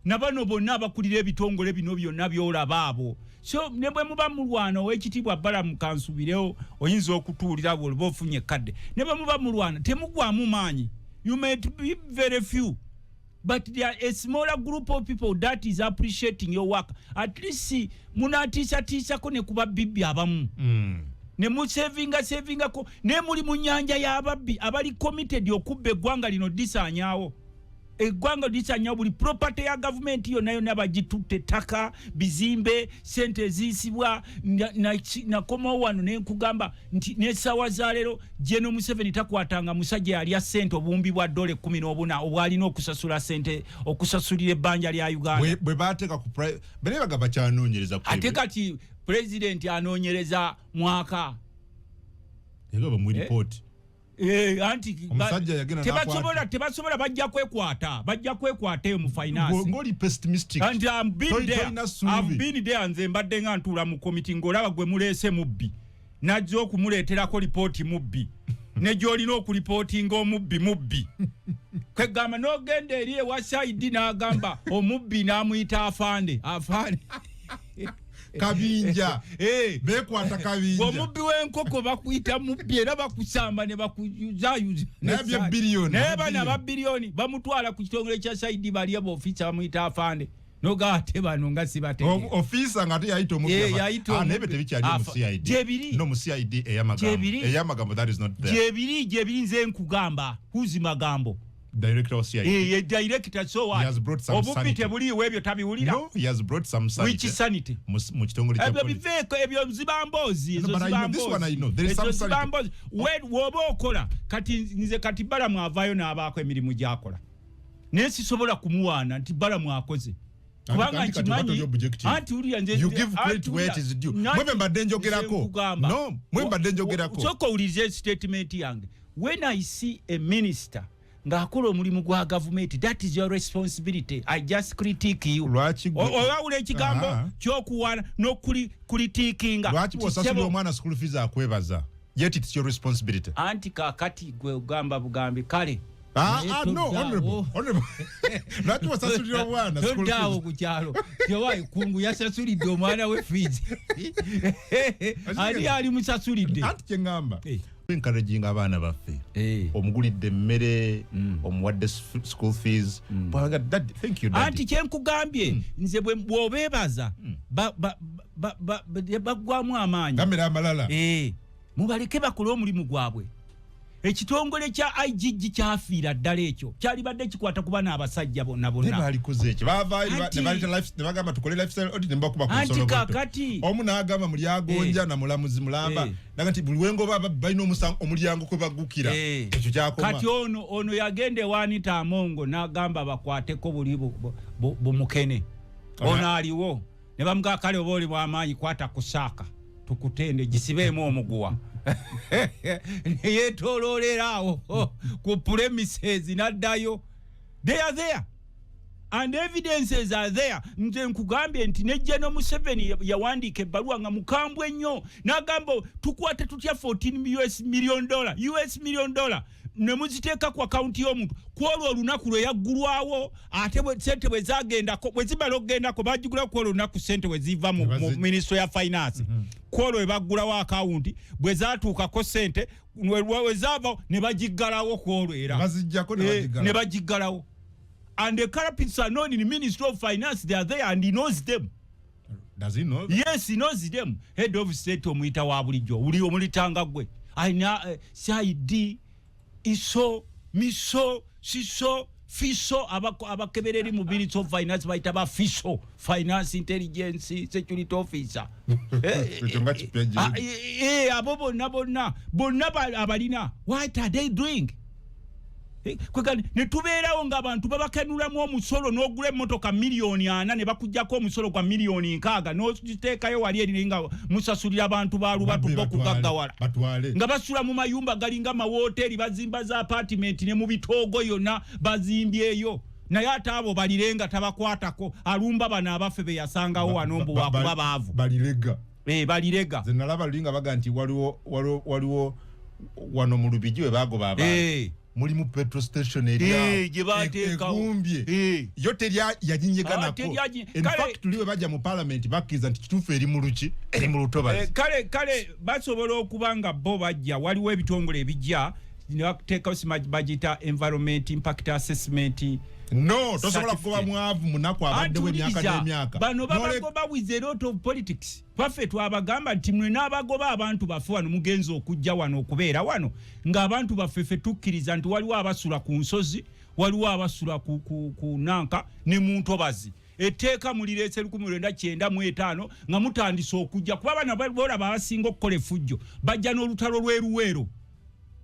S2: nabano bonna abakulira ebitongole bino byonna byolaba abo so ne bwe muba mulwana ow'ekitiibwa Balamu kansubirewo oyinza okutuulira bw'oba ofunye ekkadde ne bwe muba mulwana temugwamu maanyi you may be very few but there are a smaller group of people that is appreciating your work at least munatiisatiisako ne kuba bibbi abamu ne musevingako ne muli mu nnyanja y'ababbi abali committed okubba eggwanga lino disaanyaawo eggwanga disaanyaawo buli property ya gavumenti yonna bagitutte ttaka bizimbe sente eziyisibwa nakomawo wano ne nkugamba nti n'essaawa za leero General Museveni takwatanga musajja yali ya ssente obuwumbi bwa $14 obwalina okusasula ssente okusasulira ebbanja lya Uganda
S1: bwe baateeka ku bene bagamba kyanoonyereza
S2: ate kati president anoonyereza mwaka
S1: ego mu report
S2: anti tebasobola bajja kwekwata eyo mu finance
S1: ngoli pessimistic
S2: and I've been there nze mbadde nga ntuula mu committee ng'olaba gwe muleese mubbi najja okumuleeterako lipooti mubbi ne gy'olina okulipootinga omubbi kwegamba n'ogenda eri ewa Saidi n'agamba omubbi n'amuyita afande
S1: kabinja bekwata kabinja
S2: omubbi w'enkoko bakuyita mubbi era bakusamba ne bakuyuzayuza n'ebana ba biliyoni bamutwala ku kitongole kya Saidi bali ab'ofiisa bamuyita afande nogate bano nga sibatege
S1: officer ngate yayito omubbi nebe tebikyali mu CID no mu CID eyamagambo that is not there
S2: jebiri nze nkugamba huzi magambo
S1: director of CID
S2: director so what
S1: he has brought some sanity
S2: buliwe ebyo tabiwulira
S1: no he has brought some sanity
S2: which sanity
S1: mu kitongole kya
S2: ebyo biveko ebyo zibambozi
S1: ezo zibambozi this one I know there is some sanity
S2: woba okola kati nze kati Balamu avayo n'abaako emirimu gyakola nesisobola kumuwaana nti Balamu akoze kubanga nkimanyi anti uriya nze
S1: you give credit where it is due mwembe mbadde njogerako no mwembe mbadde njogerako
S2: soko ulize statement yange when I see a minister ng'akola omulimu gwa government that is your responsibility I just critique you owawula ekigambo ky'okuwaana n'okulitiikinga
S1: lwaki bw'osasula omwana school fees akwebaza yet it's your responsibility
S2: anti kaakati gwe ogamba bugambi kale
S1: no honorable lwaki bw'osasulira omwana school fees
S2: toddawo ku kyalo yowayi kungu yasasulidde omwana we fees ani ali musasulidde
S1: anti kye ngamba encouraging abaana baffe omugulidde emmere omuwadde school fees thank you
S2: anti kyenkugambye nze bw'obeebaza baggwamu amaanyi
S1: kamera amalala
S2: mubaleke bakole omulimu gwabwe ekitongole kya IGG kyafiira ddala ekyo kyalibadde kikwata kuba n'abasajja bonna
S1: balikoze ekyo nebagamba tukole lifestyle audit nembakuba ku nsolo
S2: kakati
S1: omu n'agamba mulyagonja na mulamuzi mulamba naga nti buli wengo balina omulyango kwe baggukira ekyo kyakoma
S2: kati ono yagenda ewaanita Amongo n'agamba bakwateko buli bumukene ono aliwo ne bamugaa kale oba oli bw'amaanyi kwata ku saaka tukutende gisibeemu omuguwa yetololerawo ku premises naddayo they are there and evidences are there nze nkugambye nti ne General Museveni yawandiika ebbaluwa nga mukambwe ennyo n'agamba tukwate tutya $14 million ne muziteeka ku akaunti y'omuntu kwolwo olunaku lwe yaggulwawo ate sente bwe zagendako bwe zimala okugendako bagigulawo kwolwo olunaku sente we ziva mu Ministry ya Finance kwolwo we baggulawo akawunti bwe zaatuukako sente we zaavawo ne bagiggalawo kwolwo era ne bagiggalawo and the culprits are known in the Ministry of Finance. They are there and he knows them.
S1: Does he know them?
S2: Yes, he knows them. Head of state omuyita wa bulijjo uli omulitanga gwe aina CID iso miso siso fiso abakebereri mu Ministry of Finance bayita ba fiso finance intelligence security officer abo bonna abalina what are they doing? Kwegani netubeerawo ng'abantu babakenulamu omusolo n'ogula emmotoka miliyoni 4 ne bakuggyako omusolo gwa miliyoni 6 n'okiteekayo wali eri nga musasulira abantu ba lubatu bokugaggawala nga basula mu mayumba galinga mawooteri bazimba za apartment ne mu bitoogo yonna bazimbyeyo naye ate abo balirenga tabakwatako alumba bano abaffe be yasangawo wano mbu wakuba baavu balirega
S1: ze nalaba linga baga nti waliwo wano mu Lubigi we bagoba abantu mulimu petrol station egumbye yo terya yajinyeganako. In fact tuliwe baja mu parliament bakiza nti kitufu eri mu luki eri mu lutobazi.
S2: Kale basobola okubanga bo bajja waliwo ebitongole ebijja nebakuteekawo bagiyita environment impact assessment.
S1: No, tosobola kuba mwavu munaku abaddewo emyaka n'emyaka.
S2: Bano babagoba with a lot of politics. Baffe twabagamba nti mwe n'abagoba abantu baffe wano mugenzi okujja wano okubeera wano ng'abantu baffe ffe tukkiriza nti waliwo abasula ku nsozi, waliwo abasula ku nanka ne mu ntobazi. Etteeka mulireese 1995 nga mutandise okujja kuba bana bolaba abasinga okukola effujjo bajja n'olutalo lw'eruweero.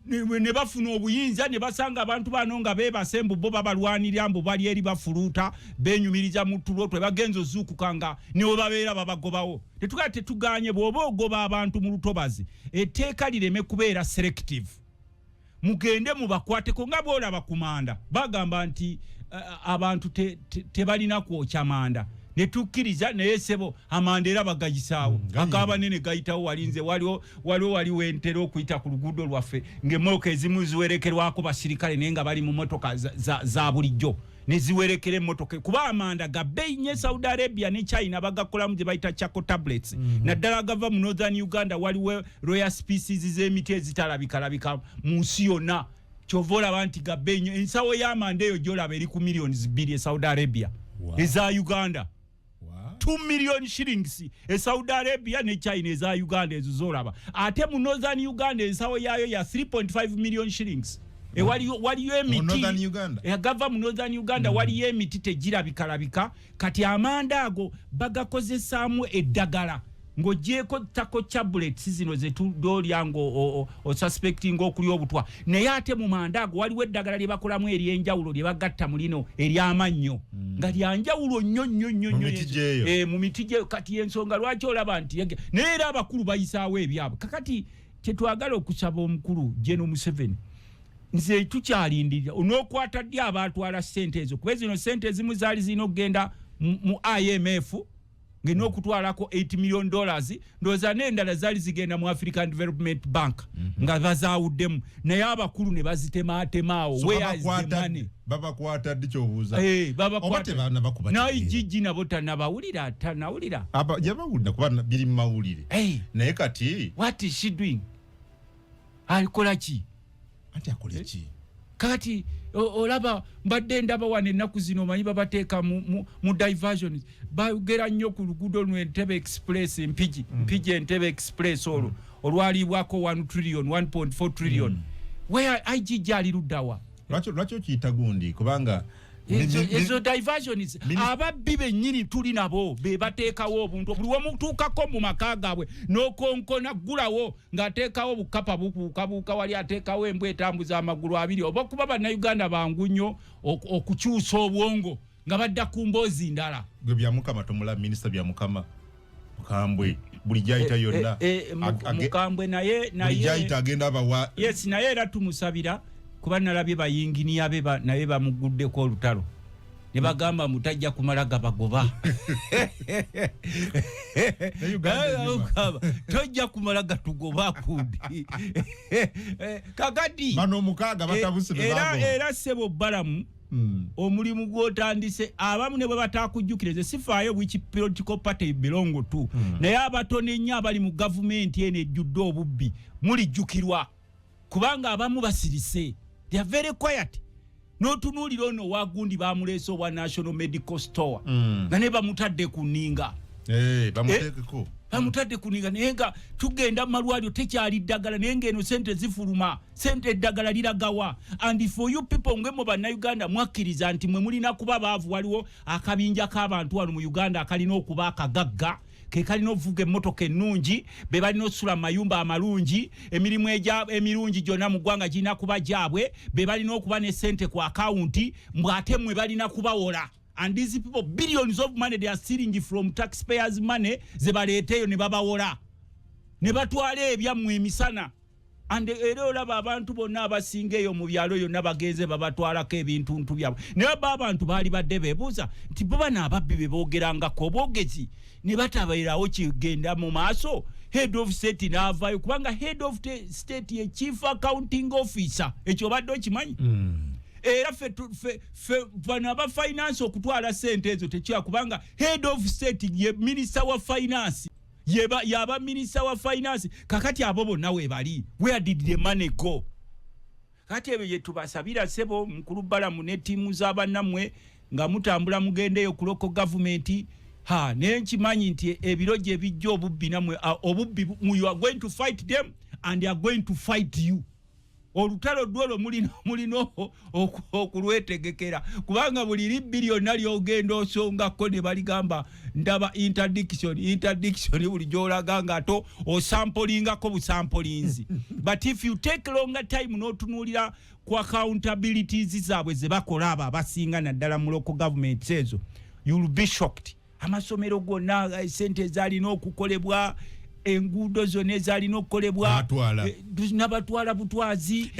S2: Ne bafuna obuyinza ne basanga abantu bano nga bebasembu bo babalwanirira mbu bali eri bafuluta benyumiriza mu tulo twe bagenzo zukukanga ne babeera babagobawo. Tetuganye bwoba ogoba abantu mu lutobazi etteeka lireme kubeera selective. Mugende mu bakwateko nga bwolaba kumanda bagamba nti abantu tebalina kwokya manda. Netukkiriza naye sebo amanda era bagayisaawo. Akaba nene gayitawo walinze waliwo entero okuyita ku luguudo lwaffe ng'emmotoka ezimu ziwerekerwako basirikale naye nga bali mu mmotoka za bulijjo ne ziwerekera emmotoka kuba amanda ga bbeeyi nnyo Saudi Arabia ne China bagakolamu gye bayita Chaco tablets. Naddala gava mu Northern Uganda waliwo royal species z'emiti ezitalabika mu nsi yonna. Kyova olaba nti ga bbeeyi nnyo. Ensawo y'amanda eyo gy'olaba eri ku millions 2 e Saudi Arabia. Eza Uganda 2 million shillings e Saudi Arabia ne China eza Uganda ezo zolaba. Ate mu Northern Uganda ensawo yayo ya 3.5 million shillings. Waliyo emiti gava mu Northern Uganda waliyo emiti tegirabikalabika kati amanda ago bagakozesaamu eddagala ng'ogyeko tako tablets zino zetudolyango suspecting okuli obutwa naye ate mu manda ago waliwo eddagala lye bakolamu eryenjawulo lye bagatta mu lino ery'amannyo nga lyanjawulo nnyo mu miti gye kati ensonga lwaki olaba nti naye era abakulu bayisaawo ebyabwe kakati tetwagala okusaba omukulu General Museveni nze tukyalindirira onookwata ddi abatwala ssente ezo kuba zino ssente ezimu zaali zirina okugenda mu IMF ngena okutwalako $8 million ndowooza n'endala zaali zigenda mu African Development Bank nga bazaawuddemu naye abakulu ne bazitematemaawo
S1: babakwata ddi kyobuuza
S2: naye Gigi nabo tanabawulira
S1: yabawulira kuba biri mu mawulire naye kati
S2: what is she doing alikola ki
S1: anti akole ki
S2: kati olaba mbadde ndaba wane ennaku zino omanyi babateeka mu diversions bagera nnyo ku luguudo luno Entebbe Express Mpigi Entebbe Express olwalibwako 1 trillion 1.4 trillion where IGG ali luddawa
S1: lwaki okiyita gundi kubanga
S2: ezo diversions ababbi bennyini tuli nabo be bateekawo obuntu buli womutuukako mu maka gaabwe n'okonkona ggulawo ng'ateekawo bukapa bukuukabuuka wali ateekawo embwa etambuza amagulu 2 oba kuba bannayuganda bangu nnyo okukyusa obwongo nga badda ku mboozi ndala
S1: gwe bya Mukama tomula minisita bya Mukama Mukambwe buli gyayita yonna
S2: Mukambwe naye
S1: gyayita agenda abawa
S2: yes naye era tumusabira kuba nalabye bayinginiya naye bamuguddeko olutalo ne bagamba mutajja kumala gabagoba tojja kumala gatugoba kundi kakati
S1: bano mukaaga batabuse
S2: era sebo balamu omulimu gwotandise abamu ne bwe batakujjukirize sifaayo which political party belong to naye abatone nnyo abali mu gavumenti eno ejjudde obubbi mulijjukirwa kubanga abamu basirise. They are very quiet. N'otunuulira ono wagundi bamuleese obwa National Medical Store nga ne bamutadde ku nninga
S1: bamuteekeko
S2: bamutadde ku nninga naye nga tugenda mu malwaliro tekyali ddagala naye ng'eno sente zifuluma sente eddagala liragawa and for you people ng'emwe bannayuganda mwakkiriza nti mwe mulina kuba baavu waliwo akabinja k'abantu wano mu Uganda akalina okuba akagagga ke kalina ovuga emmotoka ennungi be balina okusula mu mayumba amalungi emirimu emirungi gyonna mu ggwanga girina kuba gyabwe be balina okuba ne ssente ku akawunti mbw'ate mmwe balina kubawola and these people billions of money they are stealing from taxpayers money ze baleeteyo ne babawola ne batwala ebyammwe emisana ande era olaba abantu bonna abasinga eyo mu byalo yonna bagenze babatwalako ebintuntu byabwe naye abantu baali badde beebuuza nti bo bano ababbi be boogerangako obwogezi ne batabeerawo kigenda mu maaso head of state n'avaayo kubanga head of state ye chief accounting officer ekyo obadde okimanyi era fe bano aba finance okutwala sente ezo tekya kubanga head of state ye minister wa finance yaba minister wa finance kakati abo bonna we bali where did the money go kati ebe yetubasabira sebo mukulu Balamu ne timu z'abannamwe nga mutambula mugendeyo ku local government nenkimanyi nti ebiroje bijjo obubbi namwe obubbi you are going to fight them and they are going to fight you olutalo dwolo mulino okulwetegekera kubanga buli billion ali ogenda osonga ko ne baligamba ndaba interdiction buli jolaga ngato o samplinga ko busampolinzi but if you take longer time notunulira ku accountabilities zabwe ze bakola abasinga naddala mu local government ezo you will be shocked amasomero gonna sente zalina okukolebwa enguudo zonna ezalina okukolebwa n'abatwala butwazi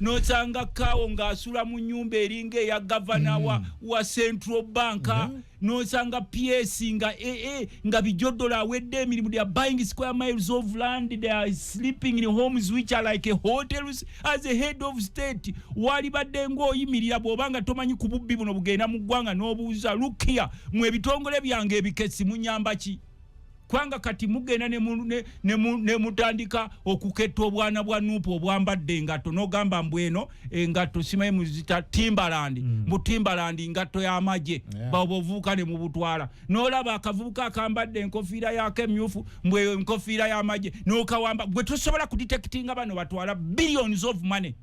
S2: n'osanga kawo ng'asula mu nnyumba eringa eya gavana wa Central Bank n'osanga PS nga bijodola awedde emirimu they are buying square miles of land they are sleeping in homes which are like hotels as a head of state wali badde ng'oyimirira bw'obanga tomanyi ku bubbi buno bugenda mu ggwanga n'obuuza look here mwe ebitongole byange ebikesi munyamba ki kwanga kati mugenda ne mutandika okuketta obwana bwa nupo obwambadde engato n'ogamba mbweno engato simaye muzita Timberland mu Timberland engato y'amaje babovuuka ne mu butwala n'olaba akavubuka akambadde enkofiira yake myufu mbwe enkofiira y'amaje n'okawamba gwe tosobola kudetectinga bano batwala billions of money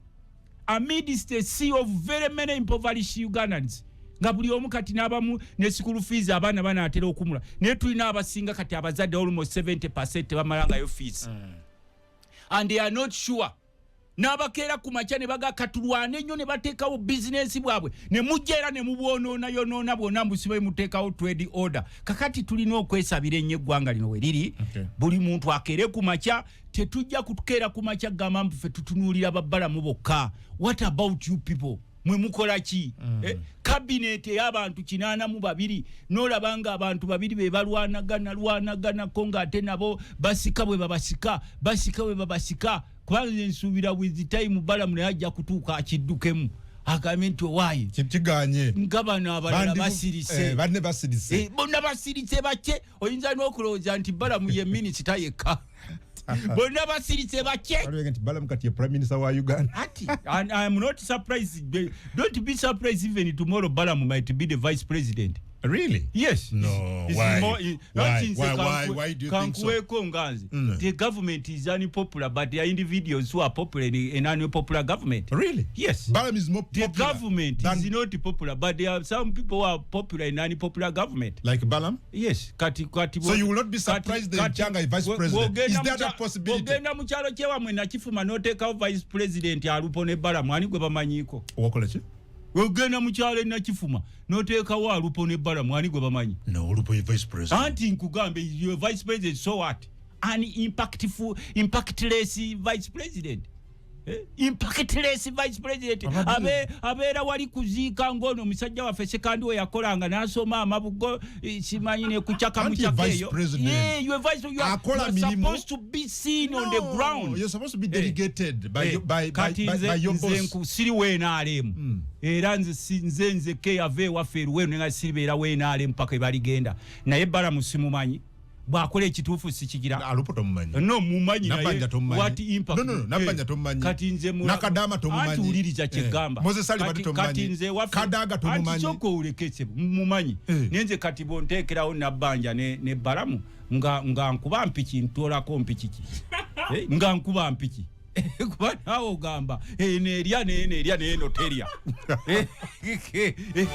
S2: amidst a sea of very many impoverished Ugandans nga buli omu kati n'abamu ne school fees abaana banaatera okumula naye tulina abasinga kati abazadde almost 70% bamalangayo fees and they are not sure n'abakeera ku makya ne bagakatulwane nnyo ne bateekawo bizinesi bwabwe ne mujjeera ne mubwonoona yonoona bwonna mbusibe muteekawo trade order kakati tulina okwesabira ennyo eggwanga lino we liri buli muntu akeere ku makya tetujja kutukeera ku makya gamba mbufe tutunuulira Balamu bokka what about you people mwe mukola ki cabinet y'abantu 82 n'olabanga abantu babiri be balwanagana ko ng'ate nabo basika bwe babasika kubanga nsuubira with the time Balamu naye ajja kutuuka akiddukemu agambe nti owaayi
S1: kiganye
S2: nga bano abalala basirise
S1: banne basirise
S2: bonna basirise bake oyinza n'okulowooza nti Balamu ye minisita yekka bonna basirise bake
S1: nti Balamu kati ye prime minister wa Uganda
S2: and I am not surprised don't be surprised even tomorrow Balamu might be the vice president.
S1: Really?
S2: Yes.
S1: No. Why?
S2: Why
S1: do you think so?
S2: The government is unpopular, but there are individuals who are popular in an unpopular government.
S1: Really?
S2: Yes.
S1: Balamu is more popular.
S2: The government is not popular, but there are some people who are popular in an unpopular government.
S1: Like Balamu?
S2: Yes.
S1: So you will not be surprised that Janga is vice president. Is there that possibility?
S2: Ogenda mu kyalo kyewamwe nakifuma n'oteekawo vice president alupo ne Balamu ani gwe bamanyiiko.
S1: Wakola ki?
S2: Ogenda mu kyalo nakifuma n'oteekawo alupo ne Balamu ani gwe bamanyi.
S1: No, alupo ye vice president.
S2: Anti nkugambe your vice president so what? An impactless vice president. Impactless vice president abeera wali kuziika ng'ono omusajja waffe sekandi we yakolanga n'asoma amabugo simanyi ne kucaka mucaka eyo you are supposed to be seen on the ground.
S1: You're supposed to be delegated by your boss.
S2: Siri weenaalemu era nze keyave waffe eruwenu nenga siribeera weenaalemu paka ebaligenda naye Balamu simumanyi bwakola ekituufu sikigira
S1: alupo tomumanyi
S2: no mumanyi
S1: naye
S2: what impact
S1: no nabanja tomumanyi
S2: kati nze
S1: nakadama tomumanyi
S2: atuuliriza kyegamba
S1: Moses Ali bali tomumanyi
S2: kati nze waffe
S1: kadaga tomumanyi
S2: antisoko ulekese mumanyi nenze kati bonteekerawo nabbanja ne Balamu nga nkuba mpiki ntolako mpikiki nga nkuba mpiki kuba naawe ogamba neerya neeno terya